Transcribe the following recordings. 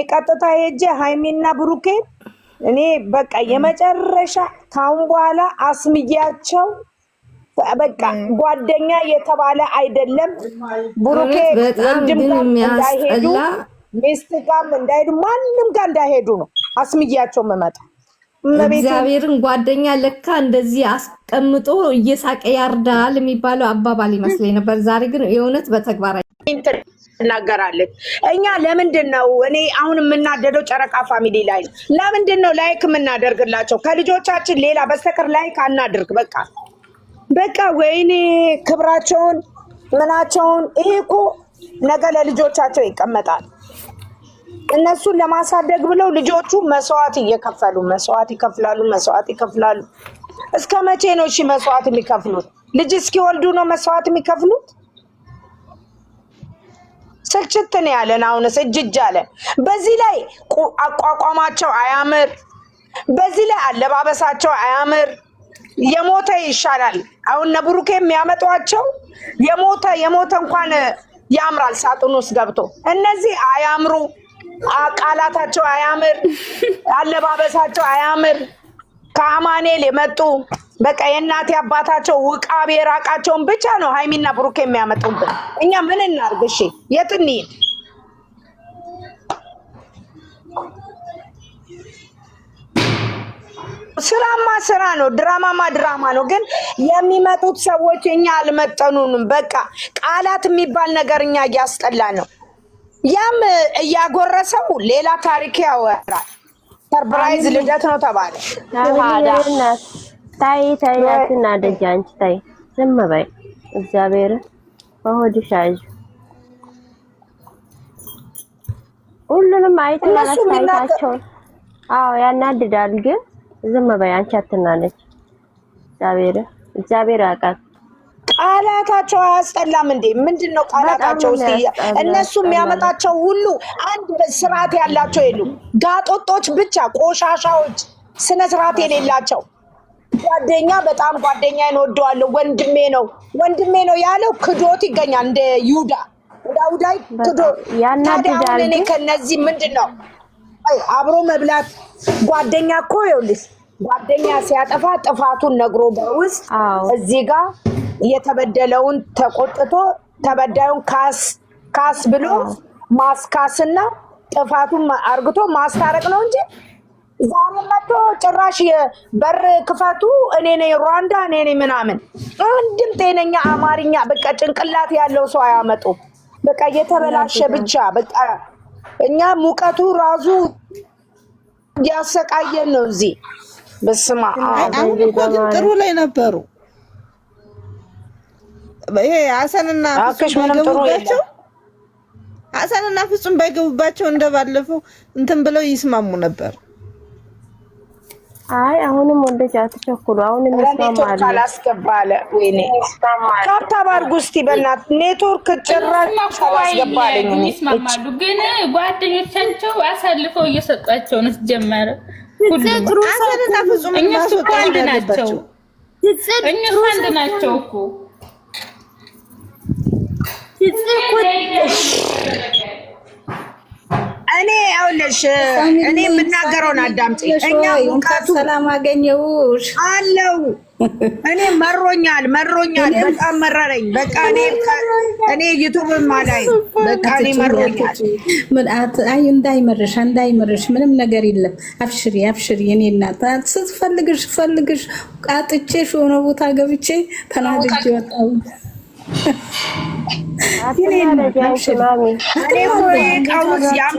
ቀጥታ ሄጄ ሃይሚና ብሩኬ እኔ በቃ የመጨረሻ ካሁን በኋላ አስምያቸው በቃ ጓደኛ የተባለ አይደለም። ብሩኬ ወንድም ጋር እንዳይሄዱ ሚስት ጋር እንዳይሄዱ ማንንም ጋር እንዳይሄዱ ነው አስምያቸው መመጣ። እግዚአብሔርን ጓደኛ ለካ እንደዚህ አስቀምጦ እየሳቀ ያርዳል የሚባለው አባባል ይመስለኝ ነበር። ዛሬ ግን የእውነት በተግባር እናገራለን። እኛ ለምንድነው እኔ አሁን የምናደደው ጨረቃ ፋሚሊ ላይ ለምንድነው ላይክ የምናደርግላቸው? ከልጆቻችን ሌላ በስተቀር ላይክ አናድርግ። በቃ ወይኔ ክብራቸውን ምናቸውን ይሄ እኮ ነገ ለልጆቻቸው ይቀመጣል። እነሱን ለማሳደግ ብለው ልጆቹ መስዋዕት ይከፍላሉ። እስከ መቼ ነው እሺ መስዋዕት የሚከፍሉት? ልጅ እስኪወልዱ ነው መስዋዕት የሚከፍሉት? ስልችት ነው ያለን። አሁንስ እጅ አለን። በዚህ ላይ አቋቋማቸው አያምር፣ በዚህ ላይ አለባበሳቸው አያምር። የሞተ ይሻላል። አሁን ነብሩኬ የሚያመጧቸው የሞተ እንኳን ያምራል ሳጥኑ ውስጥ ገብቶ። እነዚህ አያምሩ፣ ቃላታቸው አያምር፣ አለባበሳቸው አያምር። ከአማኔል የመጡ በቃ የእናቴ አባታቸው ውቃቤ ራቃቸውን ብቻ ነው ሃይሚና ብሩኬ የሚያመጡብን። እኛ ምን እናርግ? እሺ የት እንሂድ? ስራማ ስራ ነው፣ ድራማማ ድራማ ነው። ግን የሚመጡት ሰዎች እኛ አልመጠኑንም። በቃ ቃላት የሚባል ነገር እኛ እያስጠላ ነው። ያም እያጎረሰው ሌላ ታሪክ ያወራል። ሰርፕራይዝ ልደት ነው ተባለ። ታይ አትናደጂ አንቺ ታይ፣ ዝም በይ። እግዚአብሔር በሆድሽ ያዥ። ሁሉንም አይተናናቸው። አዎ ያናድዳል፣ ግን ዝም በይ አንቺ አትናነች። እግዚአብሔር ያውቃል። ቃላታቸው አያስጠላም እንዴ? ምንድነው ቃላታቸው? እስቲ እነሱ የሚያመጣቸው ሁሉ አንድ ስርዓት ያላቸው የሉም። ጋጦጦች ብቻ፣ ቆሻሻዎች፣ ስነ ስርዓት የሌላቸው። ጓደኛ በጣም ጓደኛዬን እወደዋለሁ ወንድሜ ነው ያለው ክዶት ይገኛል። እንደ ይሁዳ ዳውዳይ ክዶ ያናድዳል። እኔ ከነዚህ ምንድነው አብሮ መብላት? ጓደኛ እኮ ይኸውልሽ፣ ጓደኛ ሲያጠፋ ጥፋቱን ነግሮ በውስጥ እዚህ ጋር የተበደለውን ተቆጥቶ ተበዳዩን ካስ ብሎ ማስካስና ጥፋቱን አርግቶ ማስታረቅ ነው እንጂ ዛሬ መጥቶ ጭራሽ በር ክፈቱ እኔ ነኝ ሩዋንዳ እኔ ነኝ ምናምን አንድም ጤነኛ አማርኛ በቃ ጭንቅላት ያለው ሰው አያመጡ። በቃ የተበላሸ ብቻ በቃ እኛ ሙቀቱ ራሱ ያሰቃየን ነው እዚህ። በስማ አሁን እኮ ግን ጥሩ ላይ ነበሩ። ይሄ ሐሰንና ፍጹም ባይገቡባቸው እንደባለፈው እንትን ብለው ይስማሙ ነበር። አይ አሁንም ወንዶች አትቸኩሉ። አሁንም ይስማማሉ። ካላስገባለ ወይኔ ካታባር ጉስቲ በእናት ኔትወርክ ጭራሽ ካላስገባለኝ ይስማማሉ። ግን ጓደኞቻቸው አሳልፈው እየሰጣቸው ነው ጀመረ። ሁሉም ሐሰንና ፍጹም እነሱ አንድ ናቸው እኮ እኔ አውለሽ እኔ የምናገረውን አዳምጪ። እኛ ሙቀቱ ሰላም አገኘሁሽ አለው። እኔ መሮኛል በጣም መረረኝ። በቃ እኔ ዩቲዩብ ማላይ በቃ እኔ መሮኛል። ምን አይ እንዳይመርሽ ምንም ነገር የለም። አብሽሪ የኔ እናት ስትፈልግሽ ቃጥቼሽ ሆነ ቦታ ገብቼ ተናድጄ ወጣሁ።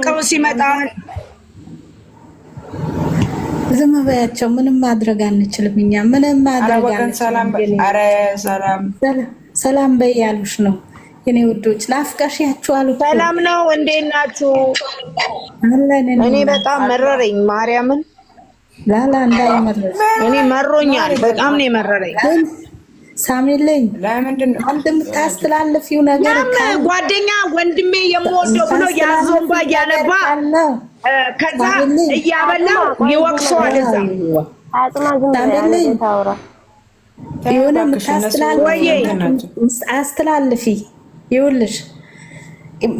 ቀውስ ይመጣል። ዝም በያቸው። ምንም ማድረግ አንችልም እኛ ምንም ማድረግ አንችልም። ሰላም በይ ያሉሽ ነው የኔ ውዶች። ላፍቀሽያችኋል። ሰላም ነው፣ እንዴት ናችሁ? እኔ በጣም መረረኝ ማርያምን። ላላ እንዳይመረሽ እኔ መሮኛል። በጣም ነው የመረረኝ። ሳሚልኝ ለምንድነው አንተ የምታስተላልፊው ነገር? ጓደኛ ወንድሜ የምወደው ብሎ ያዞንባ ያነባ ከዛ እያበላው ይወቅሰዋል። እዛ ሳሚልኝ የሆነ አስተላልፊ ይኸውልሽ፣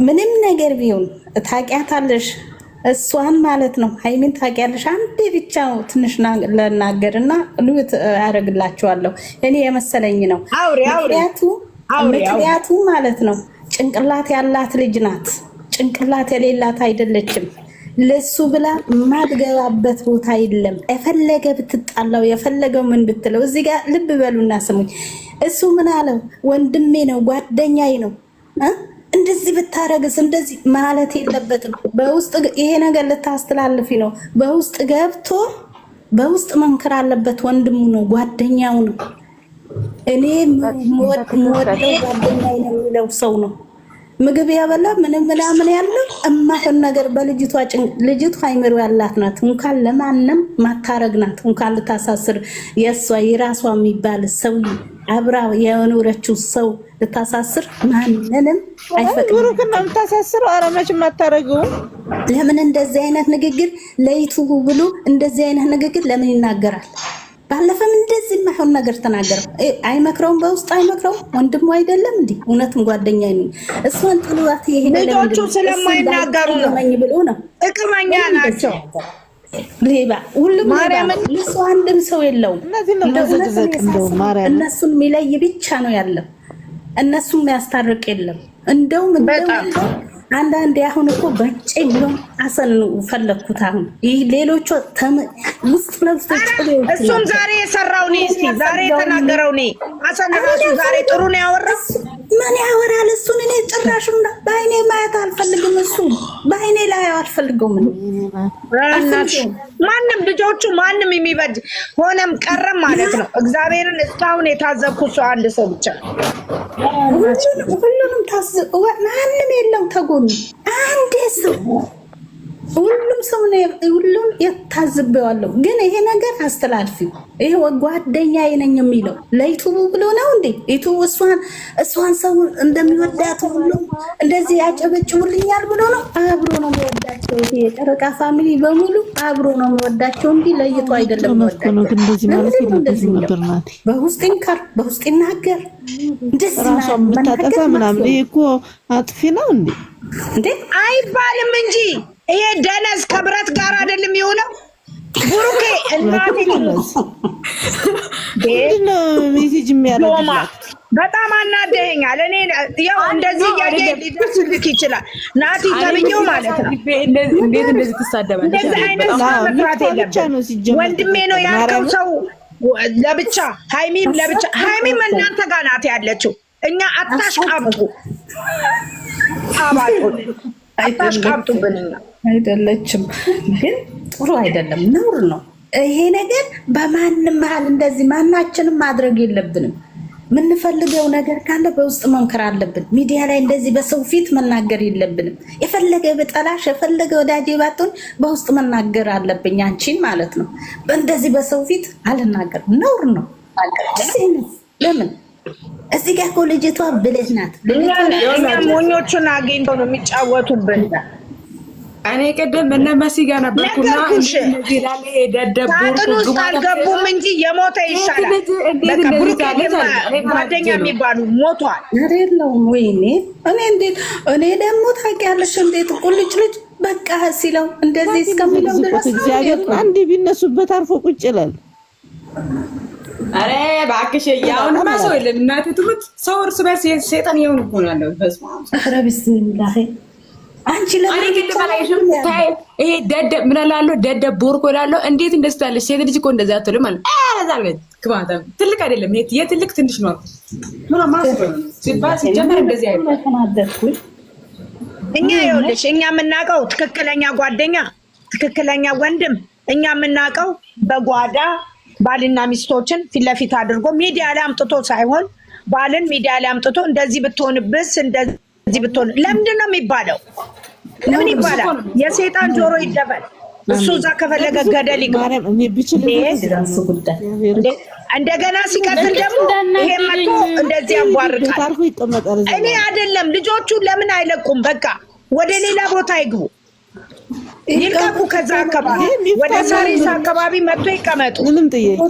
ምንም ነገር ቢሆን ታውቂያታለሽ እሷን ማለት ነው ሃይሚን ታውቂያለሽ። አንዴ ብቻ ትንሽ ለናገርና ልውት አደርግላችኋለሁ። እኔ የመሰለኝ ነው ምክንያቱ ማለት ነው ጭንቅላት ያላት ልጅ ናት። ጭንቅላት የሌላት አይደለችም። ለሱ ብላ ማትገባበት ቦታ የለም። የፈለገ ብትጣላው የፈለገው ምን ብትለው እዚህ ጋር ልብ በሉና ስሙኝ። እሱ ምን አለው? ወንድሜ ነው ጓደኛዬ ነው እንደዚህ ብታረግስ እንደዚህ ማለት የለበትም። በውስጥ ይሄ ነገር ልታስተላልፊ ነው። በውስጥ ገብቶ በውስጥ መንከር አለበት። ወንድሙ ነው ጓደኛው ነው። እኔ ሞወደው ጓደኛዬ ነው የሚለው ሰው ነው። ምግብ ያበላ ምንም ምናምን ያለው እማሆን ነገር በልጅቷ ልጅቷ አይምሮ ያላት ናት። እንኳን ለማንም ማታረግ ናት። እንኳን ልታሳስር የሷ የራሷ የሚባል ሰው አብራ የኖረችው ሰው ልታሳስር ማንንም አይፈቅድም። ብሩክና ልታሳስር አረመች ማታረገው። ለምን እንደዚህ አይነት ንግግር ለዩቲዩብ ብሎ እንደዚህ አይነት ንግግር ለምን ይናገራል? ባለፈም እንደዚህ የማይሆን ነገር ተናገረው። አይመክረውም፣ በውስጥ አይመክረውም። ወንድሙ አይደለም እንዴ? እውነትም ጓደኛዬ ነው። እሷን ጥሏት ይሄን ልጆቹ ስለማይናገሩ ነው ብሎ ነው። ጥቅመኛ ናቸው። ሌባ ሁሉም እሱ አንድም ሰው የለውም። እነሱን የሚለይ ብቻ ነው ያለው። እነሱን የሚያስታርቅ የለም። እንደውም አንዳንዴ አሁን እኮ በጭ ብሎ አሰን ፈለኩት። አሁን ይህ ሌሎቹ ውስጥ ለውስጥ እሱም ዛሬ የሰራው ነው። እስቲ ዛሬ የተናገረው ነው። አሰን ራሱ ዛሬ ጥሩ ነው ያወራው። ምን ያወራል? እሱን እኔ ጭራሽና በአይኔ ማየት አልፈልግም። እሱ በአይኔ ላይ አልፈልገውም። ማንም ልጆቹ ማንም የሚበጅ ሆነም ቀረም ማለት ነው። እግዚአብሔርን እስካሁን የታዘብኩት ሰው አንድ ሰው ብቻ። ሁሉንም ታዘብ ማንም የለም ተጎኑ አንዴ ሰው ሁሉም ሰው ሁሉም የታዝበዋለሁ። ግን ይሄ ነገር አስተላልፊው። ይሄ ጓደኛዬ ነኝ የሚለው ለዩቲዩብ ብሎ ነው እንዴ? ዩቲዩብ እሷን ሰው እንደሚወዳት ሁሉ እንደዚህ ያጨበጭቡልኛል ብሎ ነው። አብሮ ነው የሚወዳቸው። ይሄ የጨረቃ ፋሚሊ በሙሉ አብሮ ነው የሚወዳቸው እንጂ ለይቶ አይደለም የሚወዳቸው። በውስጥ ይንከር፣ በውስጥ ይናገር። እንደዚህ ምታጠፋ ምናምን ይሄ እኮ አጥፊ ነው እንዴ አይባልም እንጂ ይሄ ደነዝ ከብረት ጋር አይደለም የሆነው። ብሩኬ እናቴ ሜሴጅ የሚያደርግላት በጣም አናደኸኛል። እኔ ያው እንደዚህ ያየ ሊደርስልክ ይችላል። ናቲ ተብዬው ማለት ነው። እንዴት እንደዚህ ትሳደባለች? እንደዚህ አይነት መስራት የለብንም። ወንድሜ ነው ያልከው ሰው ለብቻ፣ ሃይሚም ለብቻ። ሃይሚም እናንተ ጋር ናት ያለችው። እኛ አታሽቃብጡ አባጡ አታሽቃብጡብን። አይደለችም ግን ጥሩ አይደለም፣ ነውር ነው ይሄ ነገር። በማንም መሀል እንደዚህ ማናችንም ማድረግ የለብንም። የምንፈልገው ነገር ካለ በውስጥ መምከር አለብን። ሚዲያ ላይ እንደዚህ በሰው ፊት መናገር የለብንም። የፈለገ በጠላሽ የፈለገ ወዳጄ ባትሆን በውስጥ መናገር አለብኝ፣ አንቺን ማለት ነው። እንደዚህ በሰው ፊት አልናገርም፣ ነውር ነው። ለምን እዚህ ጋር እኮ ልጅቷ ብልህ ናት። እኛ ሞኞቹን አግኝተው ነው የሚጫወቱብን። እኔ ቅድም እነ መሲ ጋር ነበርኩና እንደዚህ ላለ ደደቡ ውስጥ አልገቡም እንጂ የሞተ ይሻላል። በቃ ብሩክ ጓደኛ የሚባሉ ሞቷል። የለውም ወይኔ እኔ ደግሞ ታውቂያለሽ እንዴት ቁልጭ ልጅ በቃ ሲለው እንደዚህ እስከሚለው ድረስ እግዚአብሔር አንድ ቢነሱበት አርፎ ቁጭ ይላል። አረ ባክሽ ያውን ማሰው የለም። እናቴ ትሙት ሰው እርስ በርስ ሰይጣን ይሁን እኮ ነው ያለው። በስመ አብ ኧረ ቢስሚላህ አንቺ ለምን ይተባለሽም ታይ ይሄ ደደብ ምን እላለሁ ደደብ ቦርኮ እላለሁ። እንዴት እንደዚህ ታለሽ? ሴት ልጅ እኮ እንደዛ አትልም ማለት ዛልበት ክባታ ትልቅ አይደለም። የትልቅ ትንሽ ነው ምን ማሰው ሲባል ሲጀመር እንደዚህ አይደለም። እኛ ይኸውልሽ እኛ የምናውቀው ትክክለኛ ጓደኛ፣ ትክክለኛ ወንድም እኛ የምናውቀው በጓዳ ባልና ሚስቶችን ፊት ለፊት አድርጎ ሚዲያ ላይ አምጥቶ ሳይሆን ባልን ሚዲያ ላይ አምጥቶ እንደዚህ ብትሆንብስ እንደዚህ ብትሆን ለምንድን ነው የሚባለው? ለምን ይባላል? የሰይጣን ጆሮ ይደፈን። እሱ እዛ ከፈለገ ገደል ይግባ። እንደገና ሲቀጥል ደግሞ ይሄ መጥቶ እንደዚህ ያንቧርቃል። እኔ አይደለም ልጆቹ ለምን አይለቁም? በቃ ወደ ሌላ ቦታ ይግቡ፣ ይልቀቁ። ከዛ አካባቢ ወደ ሳሪስ አካባቢ መጥቶ ይቀመጡ። ምንም ጥያቄ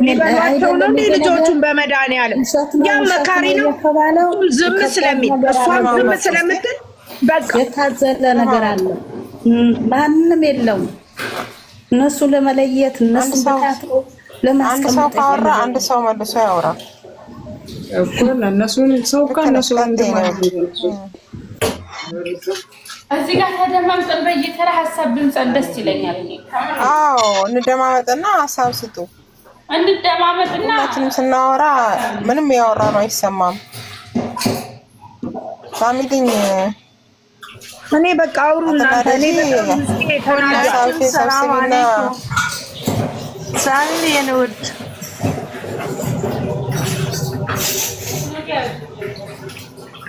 ሊበሏቸው ነው እንዴ ልጆቹን? በመድኃኒዓለም ያ መካሪ ነው ዝም ስለሚል እሷም ዝም ስለምትል በቃ የታዘለ ነገር አለ። ማንም የለውም። እነሱ ለመለየት እነሱ በታትሮ አንድ ሰው ካወራ አንድ ሰው መልሶ ያወራ እኮ ለነሱ ሰው ከነሱ እዚህ ጋር ተደማምጠን በየተራ ሀሳብ ብንጸን ደስ ይለኛል። አዎ እንደማመጥና ሀሳብ ስጡ። እንደማመጥና ሁላችንም ስናወራ ምንም ያወራ ነው አይሰማም። ፋሚሊኝ እኔ በቃ አውሩና እኔ ሰላም አለይኩም ሳሚ የነውድ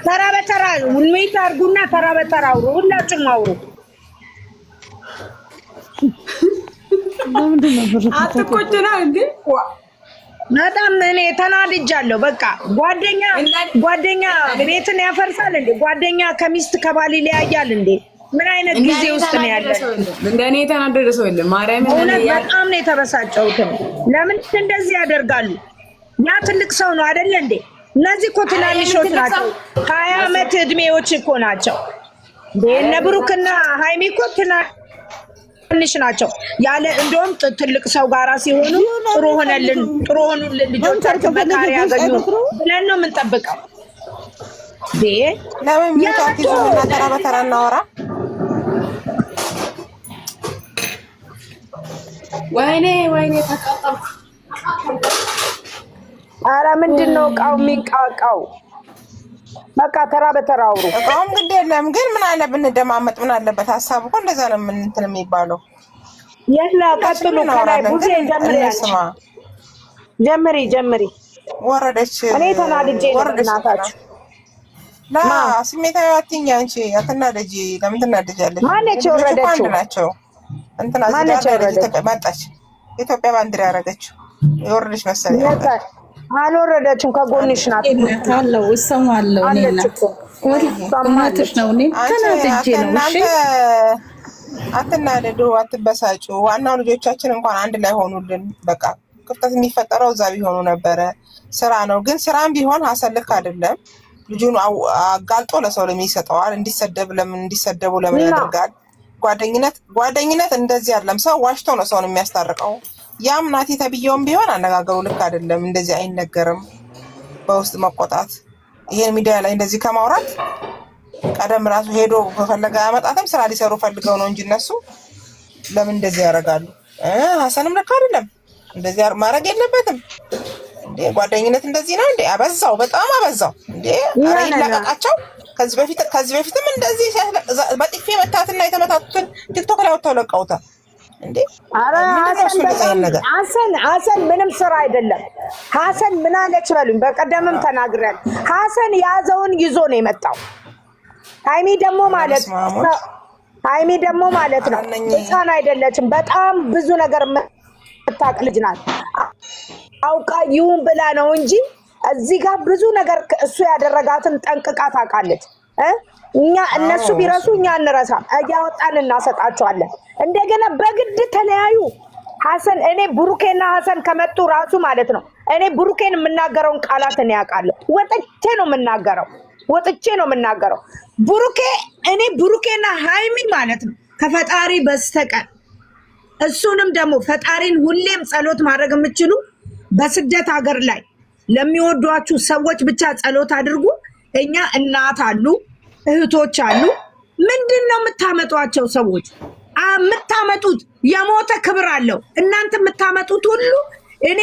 ተራ በተራ ውልሜት አድርጉና ተራ በተራ አውሩ። ሁላችሁም አውሩ። አትቆጭና እንዴ? በጣም እኔ ተናድጃለሁ። በቃ ጓደኛ ቤትን ያፈርሳል እንዴ? ጓደኛ ከሚስት ከባል ይለያያል እንዴ? ምን አይነት ጊዜ ውስጥ ነው ያለው? እንደኔ የተናደደ ሰው የለም። ማርያም በጣም ነው የተበሳጨሁት። ለምን እንደዚህ ያደርጋሉ? ያ ትልቅ ሰው ነው አይደል እንዴ? እነዚህ እኮ ትናንሾች ናቸው። 20 ዓመት እድሜዎች እኮ ናቸው። እነ ብሩክና ሃይሚ እኮ ትንሽ ናቸው። ያለ እንደውም ትልቅ ሰው ጋራ ሲሆኑ ጥሩ ሆነልን ልጆቻቸው መካሪ ያገኙ ብለን ነው የምንጠብቀው። ለምን ሚታኪዙ እና ተራ በተራ እናወራ? ወይኔ ተቃጣው። ኧረ ምንድን ነው እቃው የሚቃቃው? በቃ ተራ በተራ አውሩ። እቃውም ግድ የለም ግን ምን አለ ብንደማመጥ ምን አለበት? ሀሳብ እኮ እንደዛ ነው እንትን የሚባለው። የላ ቀጥሉ። ከላይ ብዙ ጀምሪ ወረደች። እኔ ተናድጄ ነው እናታችሁ። ላ ስሜታዊ አትይኝ አንቺ አትናደጂ። ለምን ትናደጃለሽ? ማነች የወረደችው? አንድ ናቸው። እንትና እዚህ መጣች። ኢትዮጵያ ባንዲራ ያደረገችው የወረደች መሰለኝ። አልወረደችም። ከጎንሽ ናት አለው እሰማለሁ። እኔና እውነትሽ ነው። እኔ ተናድጄ ነው። እሺ አትናደዱ፣ አትበሳጩ። ዋናው ልጆቻችን እንኳን አንድ ላይ ሆኑልን። በቃ ክፍተት የሚፈጠረው እዛ ቢሆኑ ነበረ። ስራ ነው ግን ስራም ቢሆን ሀሰን ልክ አይደለም። ልጁን አጋልጦ ለሰው ለምን ይሰጠዋል? እንዲሰደቡ ለምን ያደርጋል? ጓደኝነት እንደዚህ አይደለም። ሰው ዋሽቶ ነው ሰውን የሚያስታርቀው። ያም ናቲ ተብዬውም ቢሆን አነጋገሩ ልክ አይደለም። እንደዚህ አይነገርም። በውስጥ መቆጣት፣ ይሄን ሚዲያ ላይ እንደዚህ ከማውራት ቀደም ራሱ ሄዶ ከፈለገ አያመጣትም። ስራ ሊሰሩ ፈልገው ነው እንጂ እነሱ ለምን እንደዚህ ያደርጋሉ? ሀሰንም ልክ አይደለም። እንደዚህ ማድረግ የለበትም እንዴ። ጓደኝነት እንደዚህ ነው እንዴ? አበዛው፣ በጣም አበዛው እንዴ። ኧረ ይለቀቃቸው። ከዚህ በፊትም እንደዚህ በጥፊ መታትና የተመታቱትን ቲክቶክ ላይ ወጥተው ለቀውታል እንዴ። ኧረ ሀሰን ምንም ስራ አይደለም። ሀሰን ምን አለች በሉኝ። በቀደምም ተናግረን ሀሰን ያዘውን ይዞ ነው የመጣው። ሃይሚ ደግሞ ማለት ነው ህፃን አይደለችም። በጣም ብዙ ነገር የምታውቅ ልጅ ናት። አውቃ ይሁን ብላ ነው እንጂ እዚህ ጋር ብዙ ነገር እሱ ያደረጋትን ጠንቅቃ ታውቃለች። እነሱ ቢረሱ እኛ እንረሳም። እያወጣን እናሰጣቸዋለን። እንደገና በግድ ተለያዩ። ሀሰን እኔ ብሩኬና ሀሰን ከመጡ ራሱ ማለት ነው እኔ ብሩኬን የምናገረውን ቃላት እኔ ያውቃለሁ። ወጥቼ ነው የምናገረው። ብሩኬና ሃይሚ ማለት ነው ከፈጣሪ በስተቀር እሱንም ደግሞ ፈጣሪን ሁሌም ጸሎት ማድረግ የምትችሉ በስደት ሀገር ላይ ለሚወዷችሁ ሰዎች ብቻ ጸሎት አድርጉ። እኛ እናት አሉ፣ እህቶች አሉ። ምንድነው የምታመጧቸው ሰዎች? የምታመጡት የሞተ ክብር አለው። እናንተ የምታመጡት ሁሉ እኔ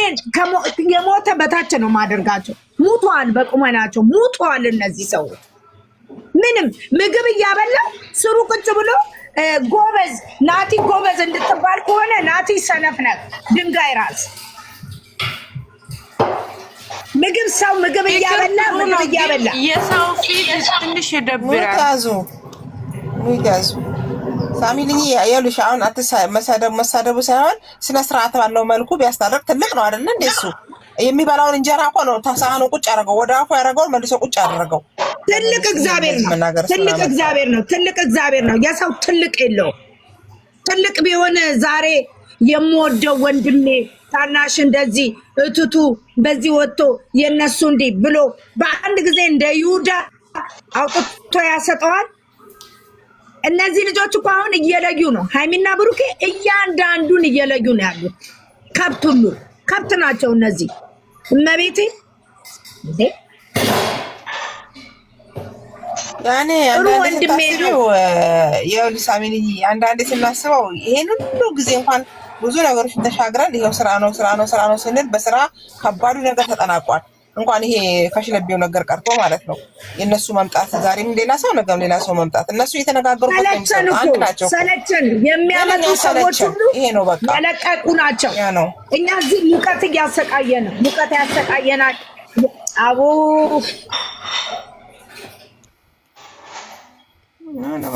የሞተ በታች ነው ማደርጋቸው። ሙቷል፣ በቁመናቸው ሙቷል። እነዚህ ሰዎች ምንም ምግብ እያበላ ስሩ ቁጭ ብሎ ጎበዝ ናቲ ጎበዝ እንድትባል ከሆነ ናቲ ሰነፍ ነህ፣ ድንጋይ ራስ። ምግብ እያበላ የሰው ፊት ትንሽ ይደብራል። ሙይታዙ ፋሚሊ ያሉሽ አሁን መሳደቡ ሳይሆን ስነ ስርዓት ባለው መልኩ ቢያስታርቅ ትልቅ ነው አይደል? እንደሱ የሚበላውን እንጀራ እኮ ነው ታሳኑ ቁጭ ያደረገው፣ ወደ አፉ ያደረገው መልሶ ቁጭ ያደረገው። ትልቅ እግዚአብሔር ነው። የሰው ትልቅ የለውም። ትልቅ ቢሆን ዛሬ የምወደው ወንድሜ ታናሽ እንደዚህ እትቱ በዚህ ወጥቶ የነሱ እንዲህ ብሎ በአንድ ጊዜ እንደ ይሁዳ አውጥቶ ያሰጠዋል። እነዚህ ልጆች እኮ አሁን እየለዩ ነው። ሃይሚና ብሩኬ እያንዳንዱን እየለዩ ነው ያሉት። ከብት ሁሉ ከብት ናቸው እነዚህ። እመቤቴ እንዴ ያኔ አንዳንዴ ስናስበው ይሄን ሁሉ ጊዜ እንኳን ብዙ ነገሮችን ተሻግረን ይሄው ስራ ነው ስንል በስራ ከባዱ ነገር ተጠናቋል። እንኳን ይሄ ከሽለቤው ነገር ቀርቶ ማለት ነው። የነሱ መምጣት ዛሬም ሌላ ሰው ነገም ሌላ ሰው መምጣት እነሱ እየተነጋገሩበት ነው። አንድ ናቸው። ሰለቸን የሚያመጡ ሰዎች ሁሉ ይሄ ነው በቃ ያለቀቁ ናቸው። ያ ነው። እኛ እዚህ ሙቀት እያሰቃየን ነው። ሙቀት ያሰቃየናል። አቦ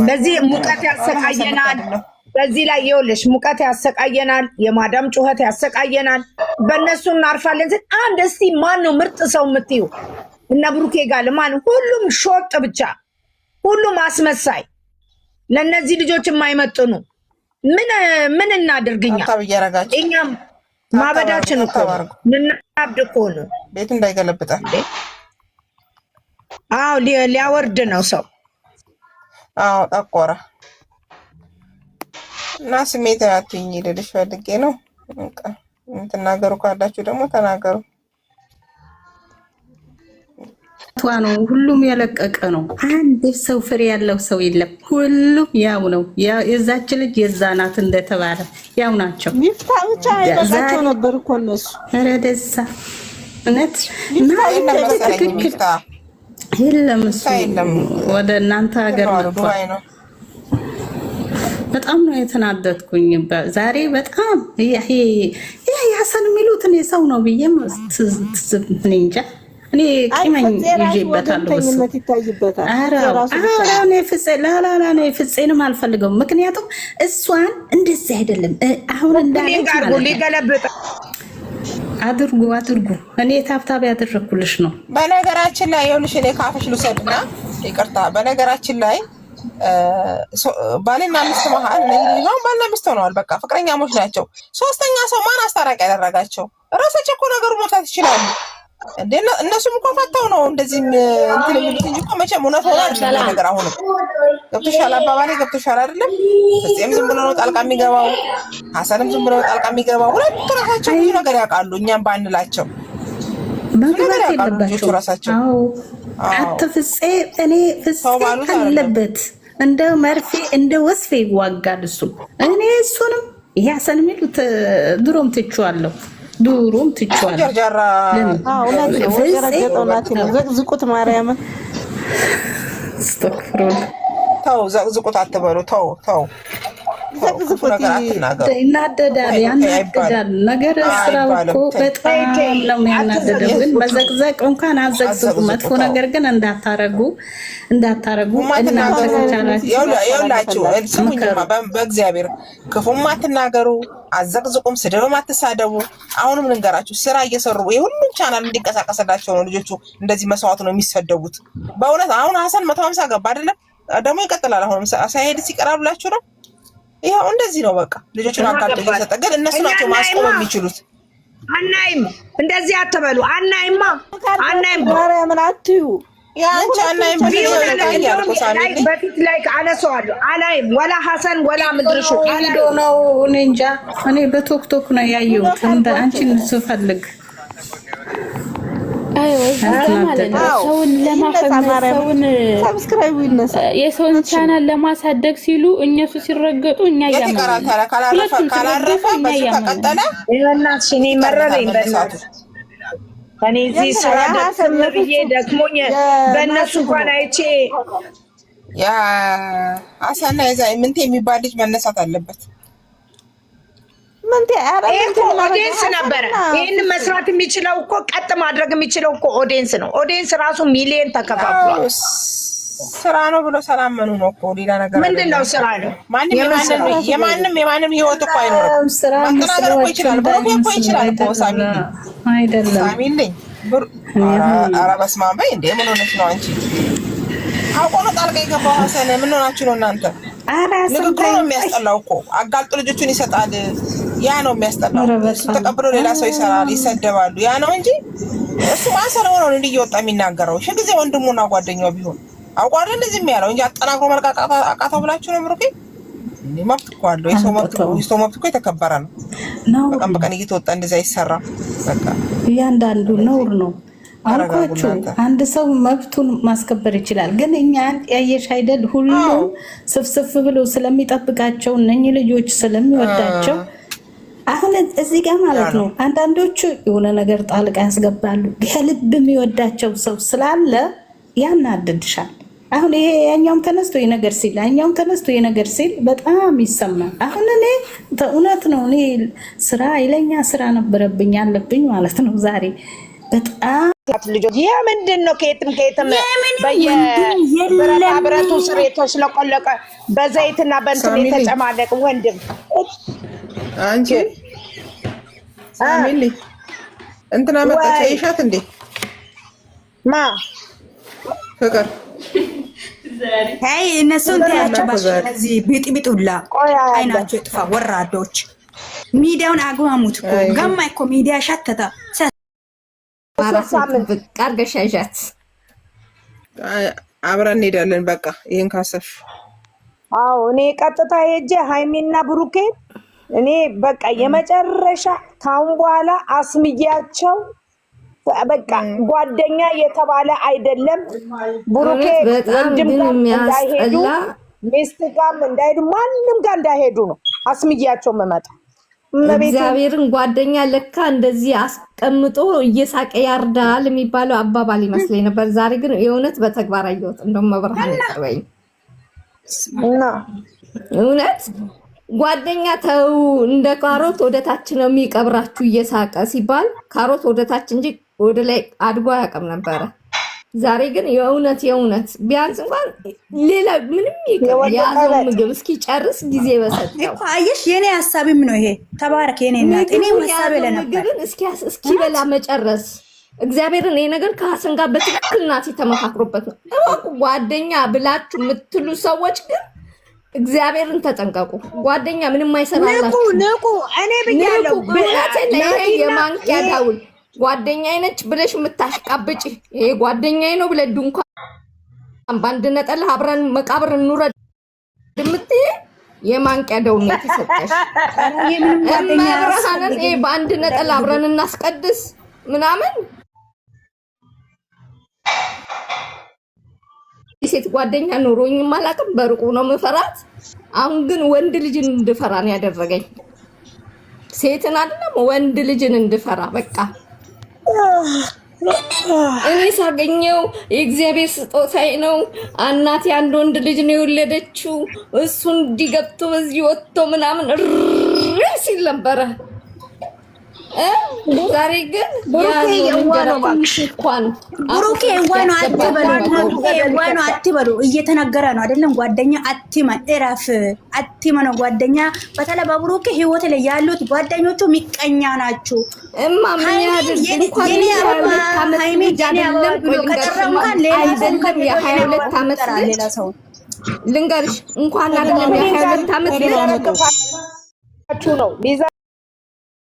በዚህ ሙቀት ያሰቃየናል። በዚህ ላይ ይኸውልሽ ሙቀት ያሰቃየናል። የማዳም ጩኸት ያሰቃየናል። በእነሱ እናርፋለን። አንድ እስቲ ማን ነው ምርጥ ሰው የምትዩ? እነ ብሩኬ ጋር ማን? ሁሉም ሾጥ ብቻ፣ ሁሉም አስመሳይ፣ ለእነዚህ ልጆች የማይመጥኑ ምን እናድርግኛ? እኛም ማበዳችን እኮ ልናብድ እኮ ነው። ቤት እንዳይገለብጣል። አዎ ሊያወርድ ነው ሰው። አዎ ጠቆረ እና ስሜት አትይኝ ልልሽ ፈልጌ ነው። በቃ የምትናገሩ ካላችሁ ደግሞ ተናገሩ። ነው ሁሉም ያለቀቀ ነው። አንድ ሰው ፍሬ ያለው ሰው የለም። ሁሉም ያው ነው። የዛች ልጅ የዛናት እንደተባለ ያው ናቸው። ሚፍታ ብቻ አይበቃቸው ነበር እኮ እነሱ። ኧረ ደሳ እውነት የለም እሱ ወደ እናንተ ሀገር ነው። በጣም ነው የተናደድኩኝ ዛሬ በጣም ይሄ ያሰን የሚሉትን የሰው ነው ብዬ እንጃ። እኔ ቂመኝ ይዤበታለሁ። እኔ ፍፄንም አልፈልገውም። ምክንያቱም እሷን እንደዚህ አይደለም አሁን እንዳለች አድርጉ። እኔ ታብታብ ያደረኩልሽ ነው። በነገራችን ላይ ይኸውልሽ እኔ ካፍሽ ልውሰድና ይቅርታ። በነገራችን ላይ ባልና ሚስት መሀል ነው ባልና ሚስት ሆነዋል። በቃ ፍቅረኛሞች ናቸው። ሶስተኛ ሰው ማን አስታራቂ ያደረጋቸው? ራሳቸው እኮ ነገሩ መፍታት ይችላሉ እንዴ? እነሱም እኮ ፈተው ነው እንደዚህ እንትን የሚሉት እንጂ እኮ መቼም እውነት ሆነ አይደለም ነገር። አሁንም ገብቶሻል፣ አባባሌ ገብቶሻል አይደለም? እዚህም ዝም ብሎ ነው ጣልቃ የሚገባው፣ ሀሰንም ዝም ብሎ ነው ጣልቃ የሚገባው። ሁለቱ ራሳቸው ብዙ ነገር ያውቃሉ፣ እኛም ባንላቸው መግባት የለባቸው ራሳቸው። አትፍፄ እኔ ፍፄ አለበት እንደ መርፌ እንደ ወስፌ ይዋጋል እሱ። እኔ እሱንም ይሄ ሀሰን የሚሉት ድሮም ትቼዋለሁ። ዘቅዝቁት ማርያምን ተው፣ ዘቅዝቁት አትበሉ። ተው ይናደዳል፣ ያናደዳል። ነገር ስራው እኮ በጣም ነው የሚያናደደው። ግን መዘቅዘቅ እንኳን አዘቅዝቁ፣ መጥፎ ነገር ግን እንዳታረጉ ይኸውላችሁ ስሙኝማ፣ በእግዚአብሔር ክፉም አትናገሩ፣ አዘቅዝቁም፣ ስድብም አትሳደቡ። አሁንም ልንገራችሁ፣ ስራ እየሰሩ የሁሉም ቻናል እንዲንቀሳቀስላቸው ነው ልጆቹ እንደዚህ መስዋዕት ነው የሚሰደቡት። በእውነት አሁን ሀሰን 150 ገባ አይደለም? ደግሞ ይቀጥላል። አሁንም ሳይሄድ ሲቀራብላችሁ ነው። ይሄው እንደዚህ ነው በቃ። ልጆቹን አጋልጦ እየሰጠ ግን እነሱ ናቸው ማስቆም የሚችሉት። አናይም፣ እንደዚህ አትበሉ። አናይም ማርያምን አትዩ። ያንቺ አናይም በፊት ላይ አነሳዋለሁ። አናይም ወላ ሀሰን ወላ ምድርሹ ቪዲዮ ነው። እኔ እንጃ፣ እኔ በቶክቶክ ነው ያየሁት። እንደ አንቺን ስፈልግ ሰውን ለማፈመን የሰውን ቻናል ለማሳደግ ሲሉ እነሱ ሲረገጡ እኛ ካላረፈ በሱ ተቀጠለ። በእናትሽ እኔ መረረኝ። እኔ እዚህ ስራ ብዬ ደክሞኝ በእነሱ እንኳን አይቼ ያ አሳና የዛ ምንቴ የሚባል ልጅ መነሳት አለበት። ኦዲየንስ ነበረ ይህን መስራት የሚችለው እኮ ቀጥ ማድረግ የሚችለው እኮ ኦዲየንስ ነው። ኦዲየንስ ራሱ ሚሊየን ተከፋፍሏል። ስራ ነው ብሎ ሰላመኑ ነው እኮ ሌላ ነገር ምንድን ነው? ስራ ነው። የማንም ህይወት እኮ አይኖርም። ማስተናገር እኮ ይችላል፣ ብሩኬ እኮ ይችላል እኮ ሳሚልኝ። ኧረ በስመ አብ በይ እንዴ! ምን ሆነሽ ነው አንቺ? አውቆ ነው ጣልቃ የገባው ሀሰን። ምን ሆናችሁ ነው እናንተ? ንግግሩ ነው የሚያስጠላው እኮ። አጋልጦ ልጆቹን ይሰጣል። ያ ነው የሚያስጠላው። እሱ ተቀብሎ ሌላ ሰው ይሰራል፣ ይሰደባሉ። ያ ነው እንጂ እሱ ማሰረው ነው እንዲህ እየወጣ የሚናገረው። ሺህ ጊዜ ወንድሙና ጓደኛው ቢሆን አውቆ አይደል እንደዚህ የሚያለው እንጂ አጠናክሮ መልቀቅ አቃተው ብላችሁ ነው ብሩኬ? መብት እኮ አለው። የሰው መብት እኮ የተከበረ ነው። በቀን በቀን እየተወጣ እንደዛ አይሰራም። በቃ እያንዳንዱ ነውር ነው አልኳችሁ። አንድ ሰው መብቱን ማስከበር ይችላል። ግን እኛ ያየሽ አይደል ሁሉም ስፍስፍ ብሎ ስለሚጠብቃቸው እነኚህ ልጆች ስለሚወዳቸው አሁን እዚህ ጋር ማለት ነው አንዳንዶቹ የሆነ ነገር ጣልቃ ያስገባሉ። ከልብ የሚወዳቸው ሰው ስላለ ያናድድሻል። አሁን ይሄ ያኛውም ተነስቶ የነገር ሲል ያኛውም ተነስቶ የነገር ሲል በጣም ይሰማል። አሁን እኔ እውነት ነው እኔ ስራ ይለኛ ስራ ነበረብኝ ያለብኝ ማለት ነው ዛሬ በጣም ልጆች የምንድን ነው ከየትም በየብረቱ ስር የተሽለቆለቀ በዘይትና በእንትን የተጨማለቅ ወንድም አንቺ ሳሚሊ እንትና መጣች አይሻት እንዴ ማ ፍቅር አይ እነሱን ታያቸው በዚህ ቢጥቢጡላ አይናቸው ጥፋ ወራዶች ሚዲያውን አግማሙት እኮ ገማ እኮ ሚዲያ ሻተታ ሳምንት ቃርገሻዣት አብረን እንሄዳለን። በቃ ይሄን ካሰብሽ አዎ እኔ ቀጥታ ሄጄ ሃይሚና ብሩኬ እኔ በቃ የመጨረሻ ታውን በኋላ አስምያቸው በቃ ጓደኛ የተባለ አይደለም ብሩኬ ወንድም ጋር እንዳይሄዱ ሚስት ጋር እንዳይሄዱ ማንንም ጋር እንዳይሄዱ ነው አስምያቸው መመጣ እግዚአብሔርን ጓደኛ ለካ እንደዚህ አስቀምጦ እየሳቀ ያርዳል የሚባለው አባባል ይመስለኝ ነበር። ዛሬ ግን የእውነት በተግባር አየሁት። እንደውም መብርሃን ይጠበኝ እና እውነት ጓደኛ ተው እንደ ካሮት ወደታች ነው የሚቀብራችሁ እየሳቀ ሲባል ካሮት ወደታች እንጂ ወደ ላይ አድጎ አያውቅም ነበረ። ዛሬ ግን የእውነት ቢያንስ እንኳን ሌላ ምንም ያዘው ምግብ እስኪ ጨርስ ጊዜ በሰጠው እኮ አየሽ፣ የኔ ሐሳብም ነው ይሄ። ተባረክ የኔ እናት። እኔ ሐሳብ ለነበር ግን እስኪ በላ መጨረስ እግዚአብሔርን ይሄ ነገር ከሐሰን ጋር በትክክል ናት ተመካክሮበት ነው። ጓደኛ ብላችሁ የምትሉ ሰዎች ግን እግዚአብሔርን ተጠንቀቁ። ጓደኛ ምንም አይሰራላችሁ። ንቁ እኔ ብያለሁ። ይሄ የማንቂያ ደውል ጓደኛዬ ነች ብለሽ የምታሽቃብጪ ይሄ ጓደኛዬ ነው ብለሽ እንኳን በአንድ ነጠላ አብረን መቃብር እንውረድ የምትይ የማንቂያ ደውል ነው የተሰጠሽ። እመብርሃንን ይሄ በአንድ ነጠላ አብረን እናስቀድስ ምናምን ሴት ጓደኛ ኑሮኝም አላውቅም። በሩቁ ነው የምፈራት። አሁን ግን ወንድ ልጅን እንድፈራ ነው ያደረገኝ። ሴትን አይደለም ወንድ ልጅን እንድፈራ በቃ እኔ ሳገኘው የእግዚአብሔር ስጦታዬ ነው። እናቴ አንድ ወንድ ልጅ ነው የወለደችው። እሱ እንዲገብቶ በዚህ ወጥቶ ምናምን ሲል ነበረ። ዛሬ ግን ብሩኬ ዋኑ አትበሉ። እየተነገረ ነው አይደለም? ጓደኛ አትመን ነው ጓደኛ። በተለይ በብሩኬ ህይወት ላይ ያሉት ጓደኞቹ ሚቀኛ ናቸው። ልንገርሽ እንኳን አይደለም የ22 ዓመት